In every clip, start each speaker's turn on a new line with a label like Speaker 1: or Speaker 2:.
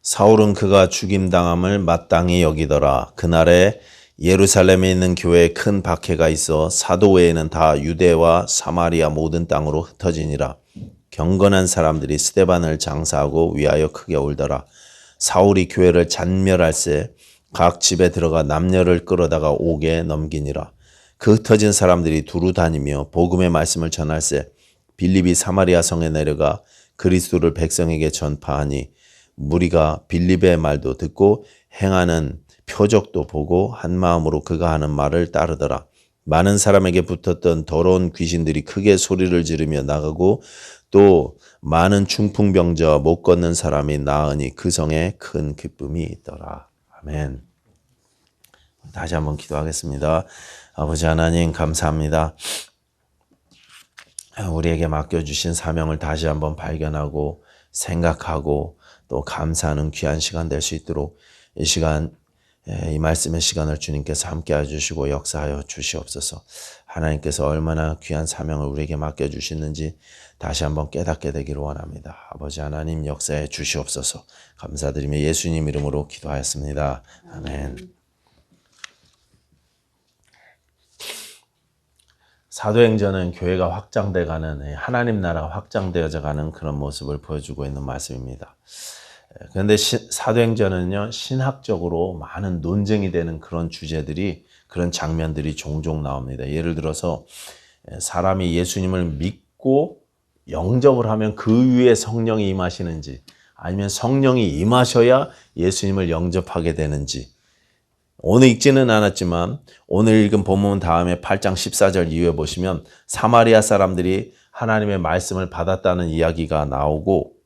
Speaker 1: 사울은 그가 죽임당함을 마땅히 여기더라. 그날에 예루살렘에 있는 교회에 큰 박해가 있어 사도 외에는 다 유대와 사마리아 모든 땅으로 흩어지니라. 경건한 사람들이 스데반을 장사하고 위하여 크게 울더라. 사울이 교회를 잔멸할세 각 집에 들어가 남녀를 끌어다가 옥에 넘기니라. 그 흩어진 사람들이 두루 다니며 복음의 말씀을 전할세 빌립이 사마리아 성에 내려가 그리스도를 백성에게 전파하니 무리가 빌립의 말도 듣고 행하는 표적도 보고 한 마음으로 그가 하는 말을 따르더라. 많은 사람에게 붙었던 더러운 귀신들이 크게 소리를 지르며 나가고 또 많은 중풍병자와 못 걷는 사람이 나으니 그 성에 큰 기쁨이 있더라. 아멘. 다시 한번 기도하겠습니다. 아버지 하나님 감사합니다. 우리에게 맡겨주신 사명을 다시 한번 발견하고 생각하고 또 감사하는 귀한 시간 될 수 있도록 이 시간, 이 말씀의 시간을 주님께서 함께 해주시고 역사하여 주시옵소서. 하나님께서 얼마나 귀한 사명을 우리에게 맡겨주시는지 다시 한번 깨닫게 되기를 원합니다. 아버지 하나님 역사해 주시옵소서. 감사드리며 예수님 이름으로 기도하였습니다. 아멘. 사도행전은 교회가 확장돼가는 하나님 나라가 확장되어져 가는 그런 모습을 보여주고 있는 말씀입니다. 그런데 사도행전은요 신학적으로 많은 논쟁이 되는 그런 주제들이 그런 장면들이 종종 나옵니다. 예를 들어서 사람이 예수님을 믿고 영접을 하면 그 위에 성령이 임하시는지 아니면 성령이 임하셔야 예수님을 영접하게 되는지 오늘 읽지는 않았지만 오늘 읽은 본문 다음에 8장 14절 이후에 보시면 사마리아 사람들이 하나님의 말씀을 받았다는 이야기가 나오고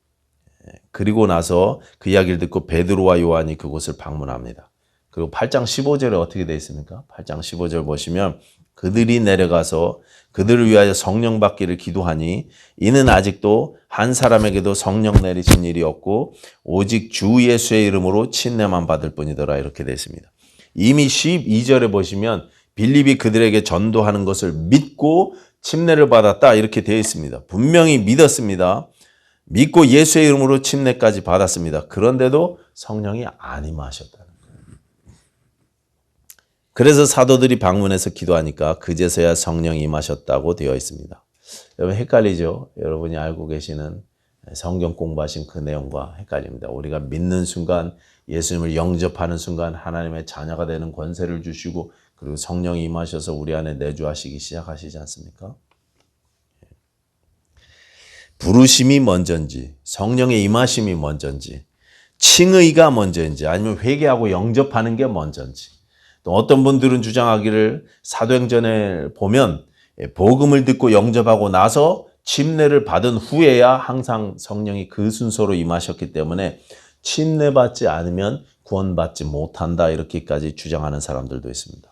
Speaker 1: 그리고 나서 그 이야기를 듣고 베드로와 요한이 그곳을 방문합니다. 그리고 8장 15절에 어떻게 되어 있습니까? 8장 15절 보시면 그들이 내려가서 그들을 위하여 성령 받기를 기도하니 이는 아직도 한 사람에게도 성령 내리신 일이 없고 오직 주 예수의 이름으로 침례만 받을 뿐이더라 이렇게 되어 있습니다. 이미 12절에 보시면 빌립이 그들에게 전도하는 것을 믿고 침례를 받았다 이렇게 되어 있습니다. 분명히 믿었습니다. 믿고 예수의 이름으로 침례까지 받았습니다. 그런데도 성령이 안 임하셨다는 거예요. 그래서 사도들이 방문해서 기도하니까 그제서야 성령이 임하셨다고 되어 있습니다. 여러분 헷갈리죠? 여러분이 알고 계시는 성경 공부하신 그 내용과 헷갈립니다. 우리가 믿는 순간 예수님을 영접하는 순간 하나님의 자녀가 되는 권세를 주시고 그리고 성령이 임하셔서 우리 안에 내주하시기 시작하시지 않습니까? 부르심이 먼저인지 성령의 임하심이 먼저인지 칭의가 먼저인지 아니면 회개하고 영접하는 게 먼저인지 또 어떤 분들은 주장하기를 사도행전에 보면 복음을 듣고 영접하고 나서 침례를 받은 후에야 항상 성령이 그 순서로 임하셨기 때문에 침례받지 않으면 구원받지 못한다 이렇게까지 주장하는 사람들도 있습니다.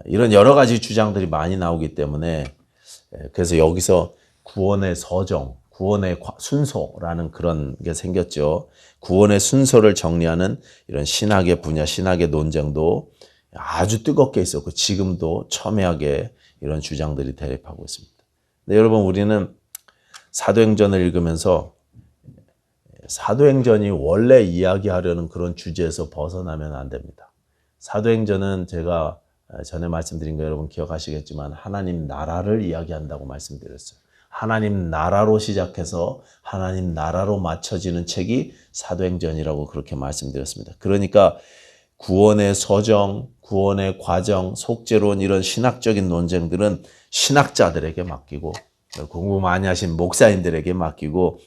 Speaker 1: 이런 여러 가지 주장들이 많이 나오기 때문에 그래서 여기서 구원의 서정, 구원의 순서라는 그런 게 생겼죠. 구원의 순서를 정리하는 이런 신학의 분야, 신학의 논쟁도 아주 뜨겁게 있었고 지금도 첨예하게 이런 주장들이 대립하고 있습니다. 근데 여러분 우리는 사도행전을 읽으면서 사도행전이 원래 이야기하려는 그런 주제에서 벗어나면 안 됩니다. 사도행전은 제가 전에 말씀드린 거 여러분 기억하시겠지만 하나님 나라를 이야기한다고 말씀드렸어요. 하나님 나라로 시작해서 하나님 나라로 맞춰지는 책이 사도행전이라고 그렇게 말씀드렸습니다. 그러니까 구원의 서정, 구원의 과정, 속죄론 이런 신학적인 논쟁들은 신학자들에게 맡기고 공부 많이 하신 목사님들에게 맡기고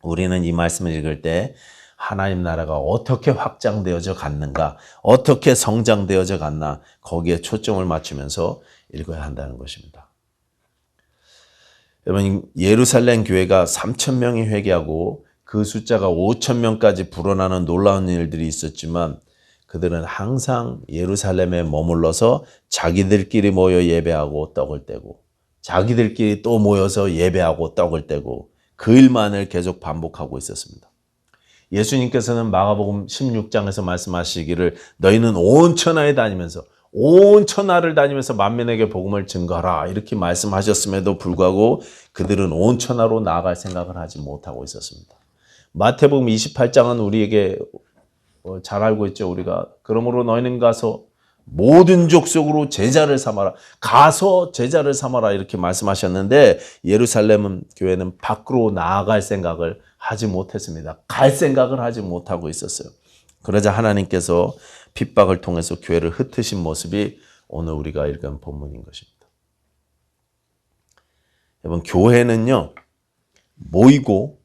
Speaker 1: 우리는 이 말씀을 읽을 때 하나님 나라가 어떻게 확장되어져 갔는가, 어떻게 성장되어져 갔나 거기에 초점을 맞추면서 읽어야 한다는 것입니다. 여러분 예루살렘 교회가 3,000명이 회개하고 그 숫자가 5,000명까지 불어나는 놀라운 일들이 있었지만 그들은 항상 예루살렘에 머물러서 자기들끼리 모여 예배하고 떡을 떼고 자기들끼리 또 모여서 예배하고 떡을 떼고 그 일만을 계속 반복하고 있었습니다. 예수님께서는 마가복음 16장에서 말씀하시기를 너희는 온 천하에 다니면서 온 천하를 다니면서 만민에게 복음을 증거하라 이렇게 말씀하셨음에도 불구하고 그들은 온 천하로 나아갈 생각을 하지 못하고 있었습니다. 마태복음 28장은 우리에게 잘 알고 있죠. 우리가 그러므로 너희는 가서 모든 족속으로 제자를 삼아라. 가서 제자를 삼아라 이렇게 말씀하셨는데 예루살렘 교회는 밖으로 나아갈 생각을 하지 못했습니다. 갈 생각을 하지 못하고 있었어요. 그러자 하나님께서 핍박을 통해서 교회를 흩으신 모습이 오늘 우리가 읽은 본문인 것입니다. 여러분, 교회는요, 모이고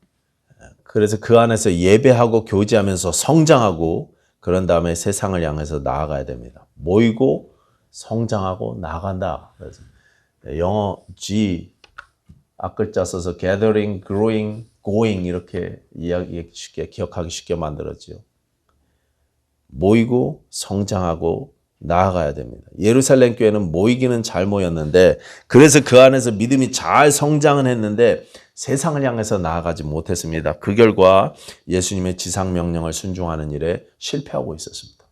Speaker 1: 그래서 그 안에서 예배하고 교제하면서 성장하고 그런 다음에 세상을 향해서 나아가야 됩니다. 모이고 성장하고 나아간다. 그래서 영어 G 앞글자 써서 gathering, growing, going 이렇게 이야기 쉽게 기억하기 쉽게 만들었죠. 모이고 성장하고 나아가야 됩니다. 예루살렘 교회는 모이기는 잘 모였는데 그래서 그 안에서 믿음이 잘 성장은 했는데 세상을 향해서 나아가지 못했습니다. 그 결과 예수님의 지상명령을 순종하는 일에 실패하고 있었습니다.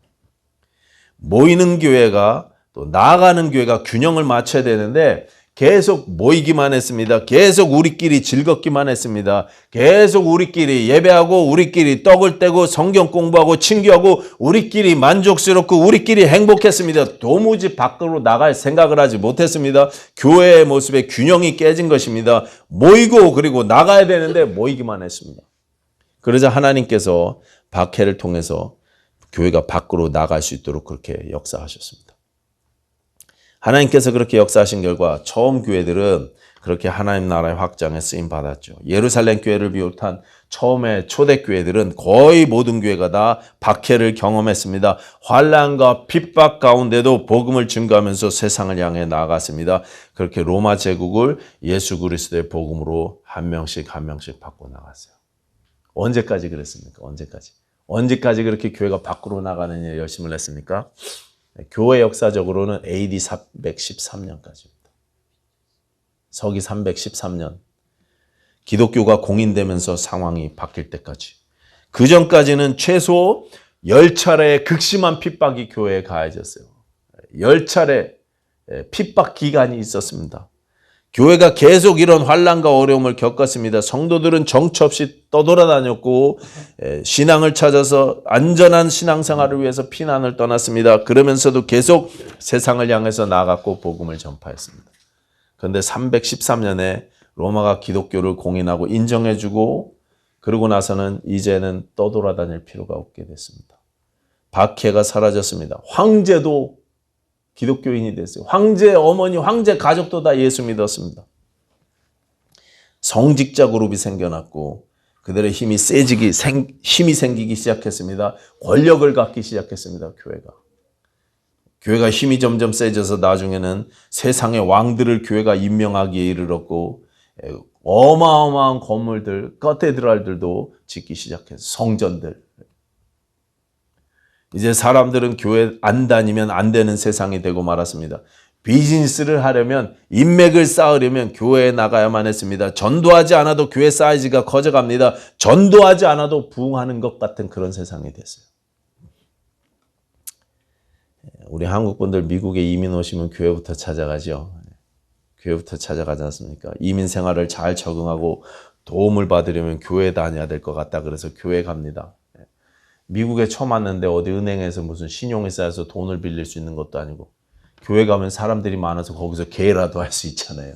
Speaker 1: 모이는 교회가 또 나아가는 교회가 균형을 맞춰야 되는데 계속 모이기만 했습니다. 계속 우리끼리 즐겁기만 했습니다. 계속 우리끼리 예배하고 우리끼리 떡을 떼고 성경 공부하고 친교하고 우리끼리 만족스럽고 우리끼리 행복했습니다. 도무지 밖으로 나갈 생각을 하지 못했습니다. 교회의 모습에 균형이 깨진 것입니다. 모이고 그리고 나가야 되는데 모이기만 했습니다. 그러자 하나님께서 박해를 통해서 교회가 밖으로 나갈 수 있도록 그렇게 역사하셨습니다. 하나님께서 그렇게 역사하신 결과 처음 교회들은 그렇게 하나님 나라의 확장에 쓰임 받았죠. 예루살렘 교회를 비롯한 처음에 초대교회들은 거의 모든 교회가 다 박해를 경험했습니다. 환난과 핍박 가운데도 복음을 증거하면서 세상을 향해 나아갔습니다. 그렇게 로마 제국을 예수 그리스도의 복음으로 한 명씩 한 명씩 바꿔 나갔어요. 언제까지 그랬습니까? 언제까지 그렇게 교회가 밖으로 나가는 일에 열심을 했습니까? 교회 역사적으로는 AD 313년까지입니다. 서기 313년. 기독교가 공인되면서 상황이 바뀔 때까지. 그 전까지는 최소 10차례의 극심한 핍박이 교회에 가해졌어요. 10차례 핍박 기간이 있었습니다. 교회가 계속 이런 환난과 어려움을 겪었습니다. 성도들은 정처 없이 떠돌아다녔고 신앙을 찾아서 안전한 신앙생활을 위해서 피난을 떠났습니다. 그러면서도 계속 세상을 향해서 나아갔고 복음을 전파했습니다. 그런데 313년에 로마가 기독교를 공인하고 인정해주고 그러고 나서는 이제는 떠돌아다닐 필요가 없게 됐습니다. 박해가 사라졌습니다. 황제도 기독교인이 됐어요. 황제 어머니, 황제 가족도 다 예수 믿었습니다. 성직자 그룹이 생겨났고 그들의 힘이 생기기 시작했습니다. 권력을 갖기 시작했습니다. 교회가 힘이 점점 세져서 나중에는 세상의 왕들을 교회가 임명하기에 이르렀고 어마어마한 건물들, 카테드랄들도 짓기 시작했어요. 성전들. 이제 사람들은 교회 안 다니면 안 되는 세상이 되고 말았습니다. 비즈니스를 하려면 인맥을 쌓으려면 교회에 나가야만 했습니다. 전도하지 않아도 교회 사이즈가 커져갑니다. 전도하지 않아도 부흥하는 것 같은 그런 세상이 됐어요. 우리 한국 분들 미국에 이민 오시면 교회부터 찾아가죠. 교회부터 찾아가지 않습니까? 이민 생활을 잘 적응하고 도움을 받으려면 교회 다녀야 될 것 같다. 그래서 교회 갑니다. 미국에 처음 왔는데 어디 은행에서 무슨 신용이 쌓여서 돈을 빌릴 수 있는 것도 아니고 교회 가면 사람들이 많아서 거기서 개라도 할 수 있잖아요.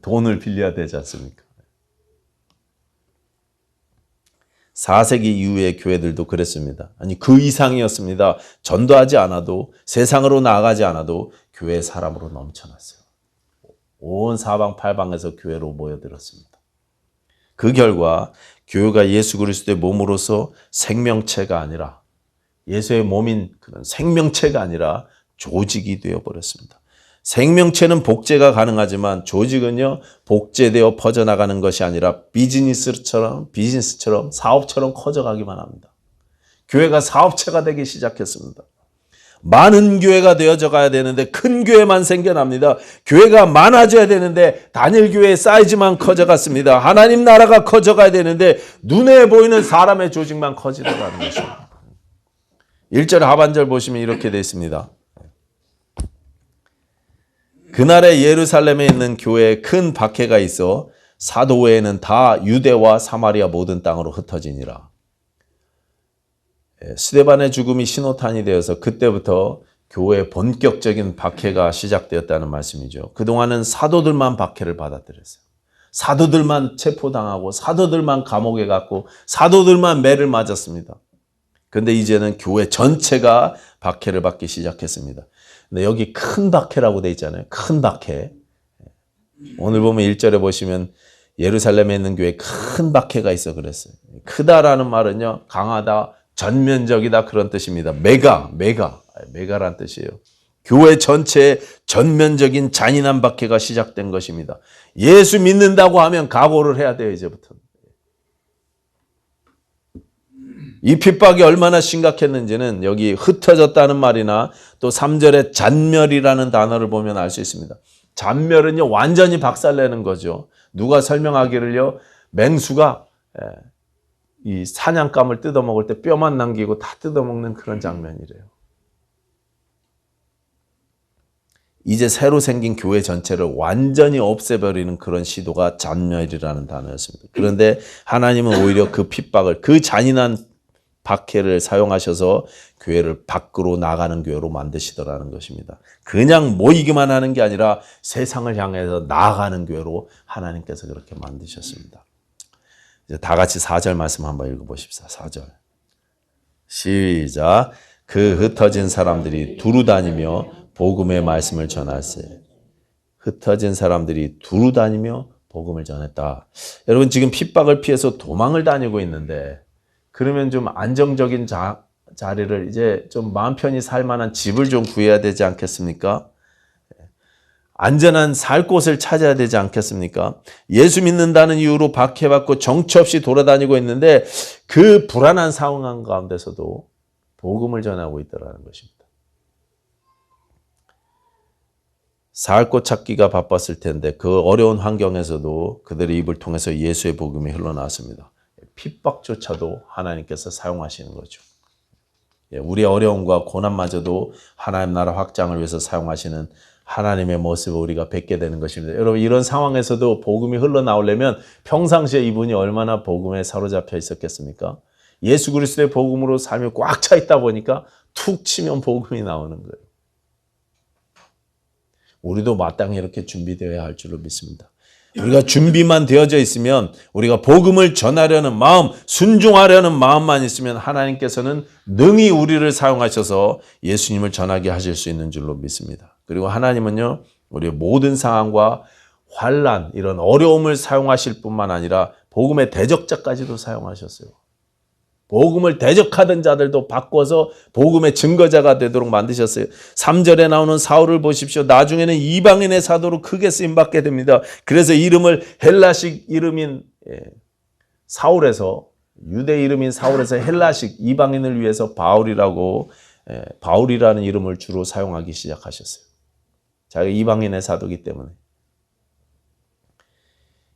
Speaker 1: 돈을 빌려야 되지 않습니까? 4세기 이후의 교회들도 그랬습니다. 아니 그 이상이었습니다. 전도하지 않아도 세상으로 나아가지 않아도 교회 사람으로 넘쳐났어요. 온 사방팔방에서 교회로 모여들었습니다. 그 결과 교회가 예수 그리스도의 몸으로서 생명체가 아니라 예수의 몸인 그런 생명체가 아니라 조직이 되어버렸습니다. 생명체는 복제가 가능하지만 조직은요 복제되어 퍼져나가는 것이 아니라 비즈니스처럼 사업처럼 커져가기만 합니다. 교회가 사업체가 되기 시작했습니다. 많은 교회가 되어져 가야 되는데 큰 교회만 생겨납니다. 교회가 많아져야 되는데 단일 교회의 사이즈만 커져갔습니다. 하나님 나라가 커져가야 되는데 눈에 보이는 사람의 조직만 커지더라는 것입니다. 1절 하반절 보시면 이렇게 되어 있습니다. 그날에 예루살렘에 있는 교회에 큰 박해가 있어 사도 외에는 다 유대와 사마리아 모든 땅으로 흩어지니라. 스데반의 죽음이 신호탄이 되어서 그때부터 교회의 본격적인 박해가 시작되었다는 말씀이죠. 그동안은 사도들만 박해를 받아들였어요. 사도들만 체포당하고 사도들만 감옥에 갔고 사도들만 매를 맞았습니다. 그런데 이제는 교회 전체가 박해를 받기 시작했습니다. 근데 여기 큰 박해라고 돼 있잖아요. 큰 박해. 오늘 보면 1절에 보시면 예루살렘에 있는 교회에 큰 박해가 있어 그랬어요. 크다라는 말은요, 강하다, 전면적이다 그런 뜻입니다. 메가란 뜻이에요. 교회 전체에 전면적인 잔인한 박해가 시작된 것입니다. 예수 믿는다고 하면 각오를 해야 돼요, 이제부터. 이 핍박이 얼마나 심각했는지는 여기 흩어졌다는 말이나 또 3절에 잔멸이라는 단어를 보면 알 수 있습니다. 잔멸은요, 완전히 박살내는 거죠. 누가 설명하기를요, 맹수가 이 사냥감을 뜯어먹을 때 뼈만 남기고 다 뜯어먹는 그런 장면이래요. 이제 새로 생긴 교회 전체를 완전히 없애버리는 그런 시도가 잔멸이라는 단어였습니다. 그런데 하나님은 오히려 그 핍박을, 그 잔인한 박해를 사용하셔서 교회를 밖으로 나가는 교회로 만드시더라는 것입니다. 그냥 모이기만 하는 게 아니라 세상을 향해서 나아가는 교회로 하나님께서 그렇게 만드셨습니다. 이제 다 같이 4절 말씀 한번 읽어보십시오. 4절. 시작. 그 흩어진 사람들이 두루 다니며 복음의 말씀을 전할세. 흩어진 사람들이 두루 다니며 복음을 전했다. 여러분 지금 핍박을 피해서 도망을 다니고 있는데 그러면 좀 안정적인 자리를 이제 좀 마음 편히 살 만한 집을 좀 구해야 되지 않겠습니까? 안전한 살 곳을 찾아야 되지 않겠습니까? 예수 믿는다는 이유로 박해받고 정처 없이 돌아다니고 있는데 그 불안한 상황 가운데서도 복음을 전하고 있다는 것입니다. 살 곳 찾기가 바빴을 텐데 그 어려운 환경에서도 그들의 입을 통해서 예수의 복음이 흘러나왔습니다. 핍박조차도 하나님께서 사용하시는 거죠. 우리의 어려움과 고난마저도 하나님 나라 확장을 위해서 사용하시는 하나님의 모습을 우리가 뵙게 되는 것입니다. 여러분 이런 상황에서도 복음이 흘러나오려면 평상시에 이분이 얼마나 복음에 사로잡혀 있었겠습니까? 예수 그리스도의 복음으로 삶이 꽉 차 있다 보니까 툭 치면 복음이 나오는 거예요. 우리도 마땅히 이렇게 준비되어야 할 줄로 믿습니다. 우리가 준비만 되어져 있으면 우리가 복음을 전하려는 마음, 순종하려는 마음만 있으면 하나님께서는 능히 우리를 사용하셔서 예수님을 전하게 하실 수 있는 줄로 믿습니다. 그리고 하나님은요, 우리의 모든 상황과 환난, 이런 어려움을 사용하실 뿐만 아니라 복음의 대적자까지도 사용하셨어요. 복음을 대적하던 자들도 바꿔서 복음의 증거자가 되도록 만드셨어요. 3절에 나오는 사울을 보십시오. 나중에는 이방인의 사도로 크게 쓰임받게 됩니다. 그래서 이름을 헬라식 이름인 사울에서, 유대 이름인 사울에서 헬라식 이방인을 위해서 바울이라는 이름을 주로 사용하기 시작하셨어요. 자기 이방인의 사도이기 때문에.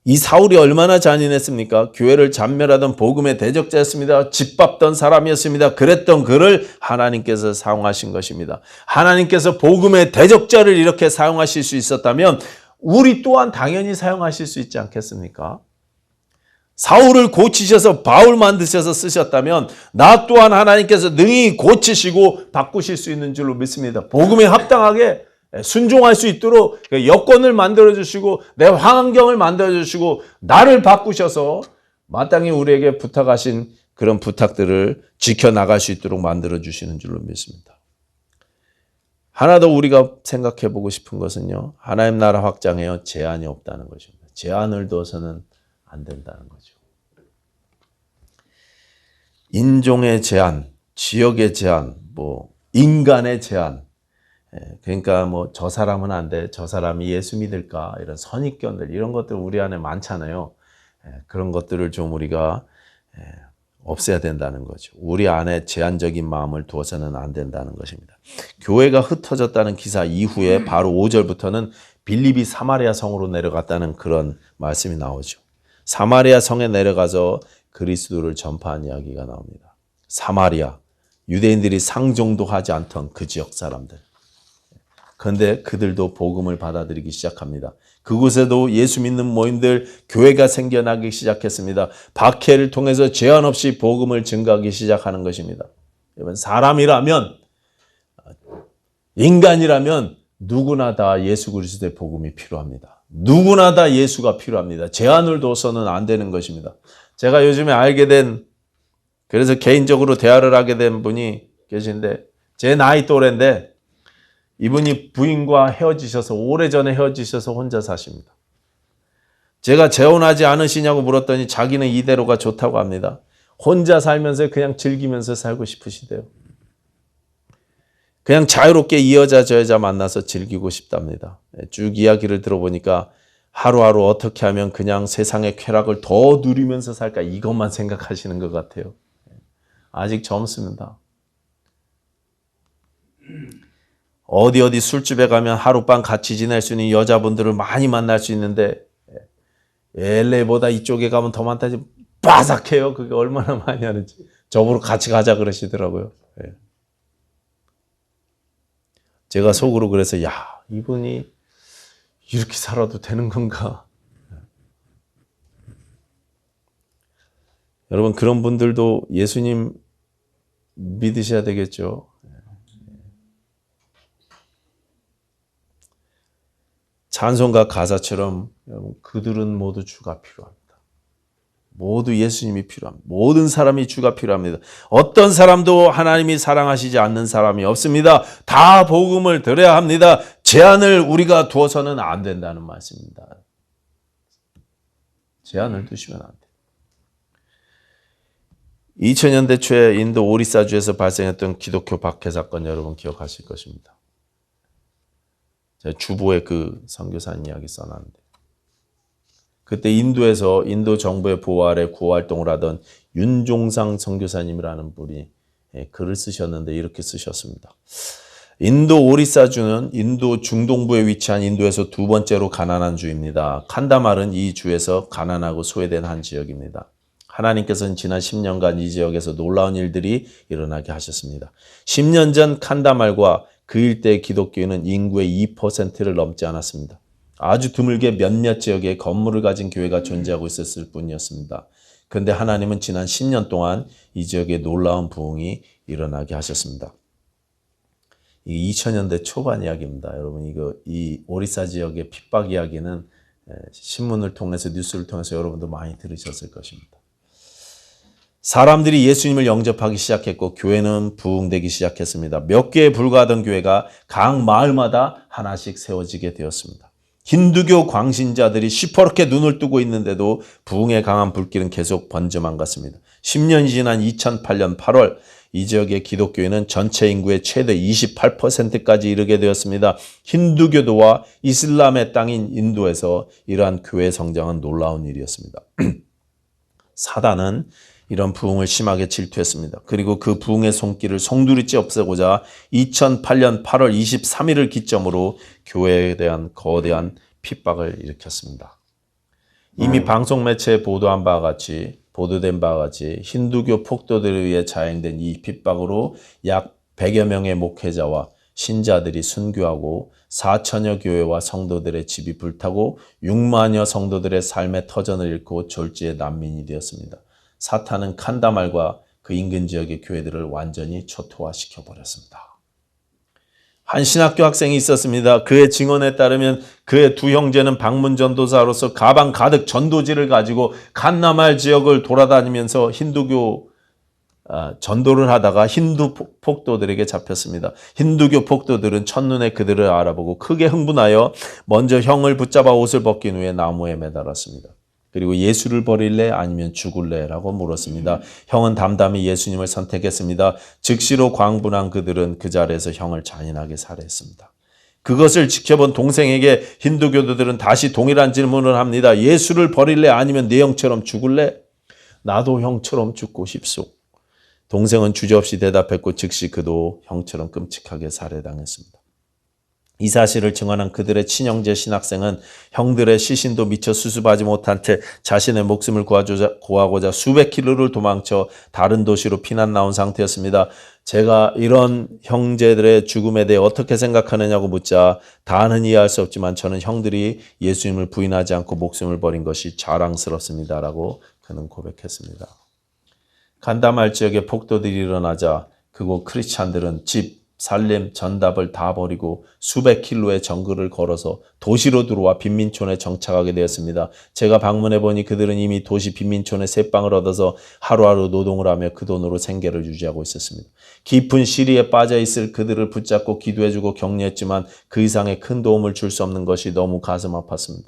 Speaker 1: 이 사울이 얼마나 잔인했습니까? 교회를 잔멸하던 복음의 대적자였습니다. 짓밟던 사람이었습니다. 그랬던 그를 하나님께서 사용하신 것입니다. 하나님께서 복음의 대적자를 이렇게 사용하실 수 있었다면 우리 또한 당연히 사용하실 수 있지 않겠습니까? 사울을 고치셔서 바울 만드셔서 쓰셨다면 나 또한 하나님께서 능히 고치시고 바꾸실 수 있는 줄로 믿습니다. 복음에 합당하게 순종할 수 있도록 여건을 만들어주시고 내 환경을 만들어주시고 나를 바꾸셔서 마땅히 우리에게 부탁하신 그런 부탁들을 지켜나갈 수 있도록 만들어주시는 줄로 믿습니다. 하나 더 우리가 생각해 보고 싶은 것은요. 하나님 나라 확장에요. 제한이 없다는 것입니다. 제한을 둬서는 안 된다는 거죠. 인종의 제한, 지역의 제한, 인간의 제한, 그러니까 저 사람은 안 돼, 저 사람이 예수 믿을까, 이런 선입견들, 이런 것들 우리 안에 많잖아요. 그런 것들을 좀 우리가 없애야 된다는 거죠. 우리 안에 제한적인 마음을 두어서는 안 된다는 것입니다. 교회가 흩어졌다는 기사 이후에 바로 5절부터는 빌립이 사마리아 성으로 내려갔다는 그런 말씀이 나오죠. 사마리아 성에 내려가서 그리스도를 전파한 이야기가 나옵니다. 사마리아, 유대인들이 상종도 하지 않던 그 지역 사람들. 그런데 그들도 복음을 받아들이기 시작합니다. 그곳에도 예수 믿는 모임들, 교회가 생겨나기 시작했습니다. 박해를 통해서 제한 없이 복음을 증가하기 시작하는 것입니다. 여러분, 사람이라면, 인간이라면 누구나 다 예수 그리스도의 복음이 필요합니다. 누구나 다 예수가 필요합니다. 제한을 둬서는 안 되는 것입니다. 제가 요즘에 알게 된, 그래서 개인적으로 대화를 하게 된 분이 계신데, 제 나이 또래인데 이분이 부인과 헤어지셔서, 오래전에 헤어지셔서 혼자 사십니다. 제가 재혼하지 않으시냐고 물었더니 자기는 이대로가 좋다고 합니다. 혼자 살면서 그냥 즐기면서 살고 싶으시대요. 그냥 자유롭게 이 여자 저 여자 만나서 즐기고 싶답니다. 쭉 이야기를 들어보니까 하루하루 어떻게 하면 그냥 세상의 쾌락을 더 누리면서 살까, 이것만 생각하시는 것 같아요. 아직 젊습니다. 어디 술집에 가면 하룻밤 같이 지낼 수 있는 여자분들을 많이 만날 수 있는데 LA보다 이쪽에 가면 더 많다지, 빠삭해요. 그게 얼마나 많이 하는지. 저보러 같이 가자 그러시더라고요. 제가 속으로 그래서, 야, 이분이 이렇게 살아도 되는 건가? 여러분, 그런 분들도 예수님 믿으셔야 되겠죠. 찬송가 가사처럼 여러분, 그들은 모두 주가 필요합니다. 모두 예수님이 필요합니다. 모든 사람이 주가 필요합니다. 어떤 사람도 하나님이 사랑하시지 않는 사람이 없습니다. 다 복음을 들어야 합니다. 제한을 우리가 두어서는 안 된다는 말씀입니다. 제한을 두시면 안 돼요. 2000년대 초에 인도 오리사주에서 발생했던 기독교 박해 사건 여러분 기억하실 것입니다. 제가 주보에 그 선교사님 이야기 써놨는데, 그때 인도에서 인도 정부의 보호 아래 구호활동을 하던 윤종상 선교사님이라는 분이 글을 쓰셨는데 이렇게 쓰셨습니다. 인도 오리사주는 인도 중동부에 위치한 인도에서 두 번째로 가난한 주입니다. 칸다말은 이 주에서 가난하고 소외된 한 지역입니다. 하나님께서는 지난 10년간 이 지역에서 놀라운 일들이 일어나게 하셨습니다. 10년 전 칸다말과 그 일대의 기독교인은 인구의 2%를 넘지 않았습니다. 아주 드물게 몇몇 지역에 건물을 가진 교회가 존재하고 있었을 뿐이었습니다. 그런데 하나님은 지난 10년 동안 이 지역에 놀라운 부흥이 일어나게 하셨습니다. 이 2000년대 초반 이야기입니다. 여러분, 이 오리사 지역의 핍박 이야기는 신문을 통해서, 뉴스를 통해서 여러분도 많이 들으셨을 것입니다. 사람들이 예수님을 영접하기 시작했고 교회는 부흥되기 시작했습니다. 몇 개에 불과하던 교회가 각 마을마다 하나씩 세워지게 되었습니다. 힌두교 광신자들이 시퍼렇게 눈을 뜨고 있는데도 부흥의 강한 불길은 계속 번져만 갔습니다. 10년이 지난 2008년 8월 이 지역의 기독교인은 전체 인구의 최대 28%까지 이르게 되었습니다. 힌두교도와 이슬람의 땅인 인도에서 이러한 교회 성장은 놀라운 일이었습니다. 사단은 이런 부흥을 심하게 질투했습니다. 그리고 그 부흥의 손길을 송두리째 없애고자 2008년 8월 23일을 기점으로 교회에 대한 거대한 핍박을 일으켰습니다. 이미 방송 매체에 보도된 바와 같이 힌두교 폭도들에 의해 자행된 이 핍박으로 약 100여 명의 목회자와 신자들이 순교하고 4천여 교회와 성도들의 집이 불타고 6만여 성도들의 삶의 터전을 잃고 졸지의 난민이 되었습니다. 사탄은 칸다말과 그 인근 지역의 교회들을 완전히 초토화시켜버렸습니다. 한 신학교 학생이 있었습니다. 그의 증언에 따르면 그의 두 형제는 방문 전도사로서 가방 가득 전도지를 가지고 칸다말 지역을 돌아다니면서 힌두교 전도를 하다가 힌두 폭도들에게 잡혔습니다. 힌두교 폭도들은 첫눈에 그들을 알아보고 크게 흥분하여 먼저 형을 붙잡아 옷을 벗긴 후에 나무에 매달았습니다. 그리고 예수를 버릴래 아니면 죽을래? 라고 물었습니다. 형은 담담히 예수님을 선택했습니다. 즉시로 광분한 그들은 그 자리에서 형을 잔인하게 살해했습니다. 그것을 지켜본 동생에게 힌두교도들은 다시 동일한 질문을 합니다. 예수를 버릴래 아니면 내 형처럼 죽을래? 나도 형처럼 죽고 싶소. 동생은 주저없이 대답했고 즉시 그도 형처럼 끔찍하게 살해당했습니다. 이 사실을 증언한 그들의 친형제 신학생은 형들의 시신도 미처 수습하지 못한 채 자신의 목숨을 구하고자 수백 킬로를 도망쳐 다른 도시로 피난 나온 상태였습니다. 제가 이런 형제들의 죽음에 대해 어떻게 생각하느냐고 묻자 다는 이해할 수 없지만 저는 형들이 예수님을 부인하지 않고 목숨을 버린 것이 자랑스럽습니다라고 그는 고백했습니다. 간다말 지역에 폭도들이 일어나자 그곳 크리스찬들은 집, 살림, 전답을 다 버리고 수백 킬로의 정글을 걸어서 도시로 들어와 빈민촌에 정착하게 되었습니다. 제가 방문해 보니 그들은 이미 도시 빈민촌에 새 빵을 얻어서 하루하루 노동을 하며 그 돈으로 생계를 유지하고 있었습니다. 깊은 시리에 빠져 있을 그들을 붙잡고 기도해주고 격려했지만 그 이상의 큰 도움을 줄 수 없는 것이 너무 가슴 아팠습니다.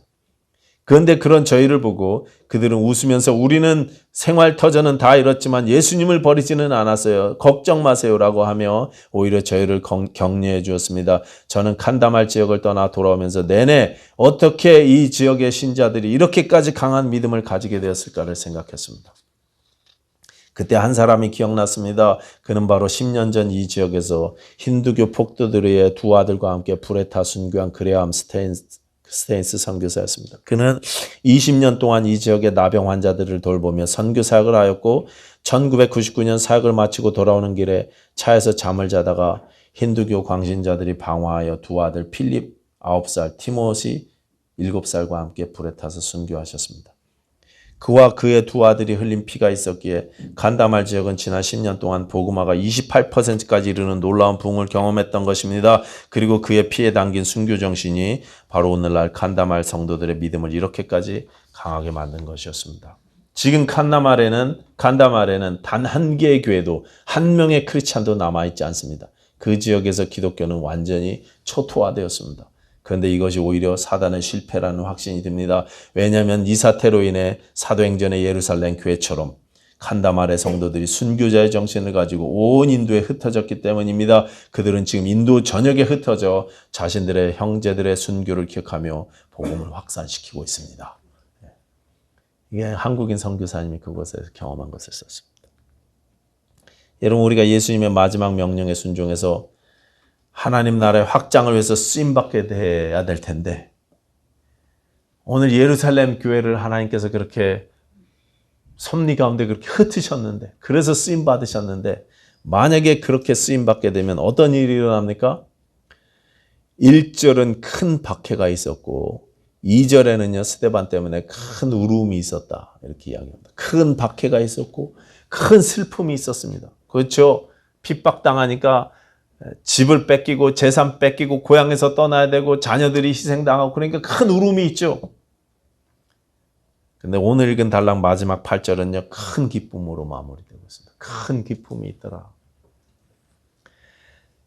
Speaker 1: 그런데 그런 저희를 보고 그들은 웃으면서 우리는 생활 터전은 다 잃었지만 예수님을 버리지는 않았어요. 걱정 마세요라고 하며 오히려 저희를 격려해 주었습니다. 저는 칸다말 지역을 떠나 돌아오면서 내내 어떻게 이 지역의 신자들이 이렇게까지 강한 믿음을 가지게 되었을까를 생각했습니다. 그때 한 사람이 기억났습니다. 그는 바로 10년 전 이 지역에서 힌두교 폭도들의 두 아들과 함께 불에 타 순교한 그레암 스테인스 선교사였습니다. 그는 20년 동안 이 지역의 나병 환자들을 돌보며 선교 사역을 하였고 1999년 사역을 마치고 돌아오는 길에 차에서 잠을 자다가 힌두교 광신자들이 방화하여 두 아들 필립 9살, 티모시 7살과 함께 불에 타서 순교하셨습니다. 그와 그의 두 아들이 흘린 피가 있었기에 간다말 지역은 지난 10년 동안 복음화가 28%까지 이르는 놀라운 부흥을 경험했던 것입니다. 그리고 그의 피에 담긴 순교 정신이 바로 오늘날 간다말 성도들의 믿음을 이렇게까지 강하게 만든 것이었습니다. 지금 간다말에는 단 한 개의 교회도 한 명의 크리스찬도 남아있지 않습니다. 그 지역에서 기독교는 완전히 초토화되었습니다. 그런데 이것이 오히려 사단의 실패라는 확신이 듭니다. 왜냐하면 이 사태로 인해 사도행전의 예루살렘 교회처럼 칸다말의 성도들이 순교자의 정신을 가지고 온 인도에 흩어졌기 때문입니다. 그들은 지금 인도 전역에 흩어져 자신들의 형제들의 순교를 기억하며 복음을 확산시키고 있습니다. 이게 한국인 선교사님이 그곳에서 경험한 것을 썼습니다. 여러분, 우리가 예수님의 마지막 명령에 순종해서 하나님 나라의 확장을 위해서 쓰임받게 돼야 될 텐데 오늘 예루살렘 교회를 하나님께서 그렇게 섭리 가운데 그렇게 흩으셨는데 그래서 쓰임받으셨는데 만약에 그렇게 쓰임받게 되면 어떤 일이 일어납니까? 1절은 큰 박해가 있었고 2절에는요 스데반 때문에 큰 울음이 있었다 이렇게 이야기합니다. 큰 박해가 있었고 큰 슬픔이 있었습니다. 그렇죠? 핍박당하니까 집을 뺏기고 재산 뺏기고 고향에서 떠나야 되고 자녀들이 희생당하고 그러니까 큰 울음이 있죠. 근데 오늘 읽은 단락 마지막 8절은요. 큰 기쁨으로 마무리되고 있습니다. 큰 기쁨이 있더라.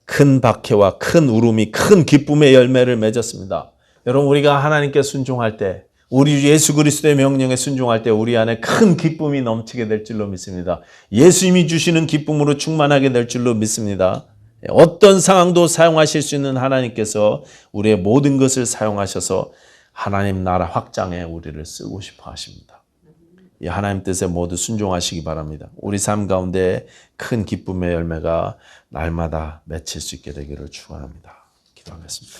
Speaker 1: 큰 박해와 큰 울음이 큰 기쁨의 열매를 맺었습니다. 여러분 우리가 하나님께 순종할 때 우리 예수 그리스도의 명령에 순종할 때 우리 안에 큰 기쁨이 넘치게 될 줄로 믿습니다. 예수님이 주시는 기쁨으로 충만하게 될 줄로 믿습니다. 어떤 상황도 사용하실 수 있는 하나님께서 우리의 모든 것을 사용하셔서 하나님 나라 확장에 우리를 쓰고 싶어 하십니다. 이 하나님 뜻에 모두 순종하시기 바랍니다. 우리 삶 가운데 큰 기쁨의 열매가 날마다 맺힐 수 있게 되기를 축원합니다. 기도하겠습니다.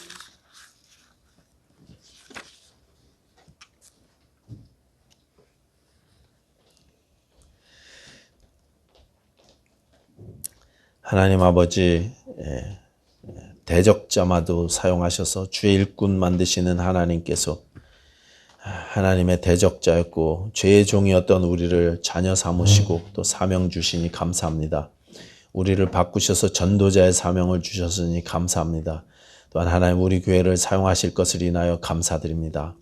Speaker 1: 하나님 아버지, 대적자마도 사용하셔서 주의 일꾼 만드시는 하나님께서 하나님의 대적자였고 죄의 종이었던 우리를 자녀 삼으시고 또 사명 주시니 감사합니다. 우리를 바꾸셔서 전도자의 사명을 주셨으니 감사합니다. 또한 하나님 우리 교회를 사용하실 것을 인하여 감사드립니다.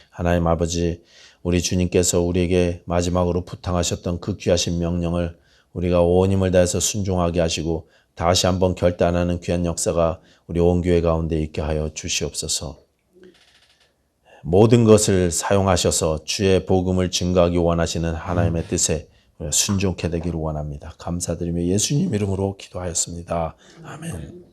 Speaker 1: 하나님 아버지, 우리 주님께서 우리에게 마지막으로 부탁하셨던 그 귀하신 명령을 우리가 온 힘을 다해서 순종하게 하시고 다시 한번 결단하는 귀한 역사가 우리 온 교회 가운데 있게 하여 주시옵소서. 모든 것을 사용하셔서 주의 복음을 증거하기 원하시는 하나님의 뜻에 순종케 되기를 원합니다. 감사드리며 예수님 이름으로 기도하였습니다. 아멘.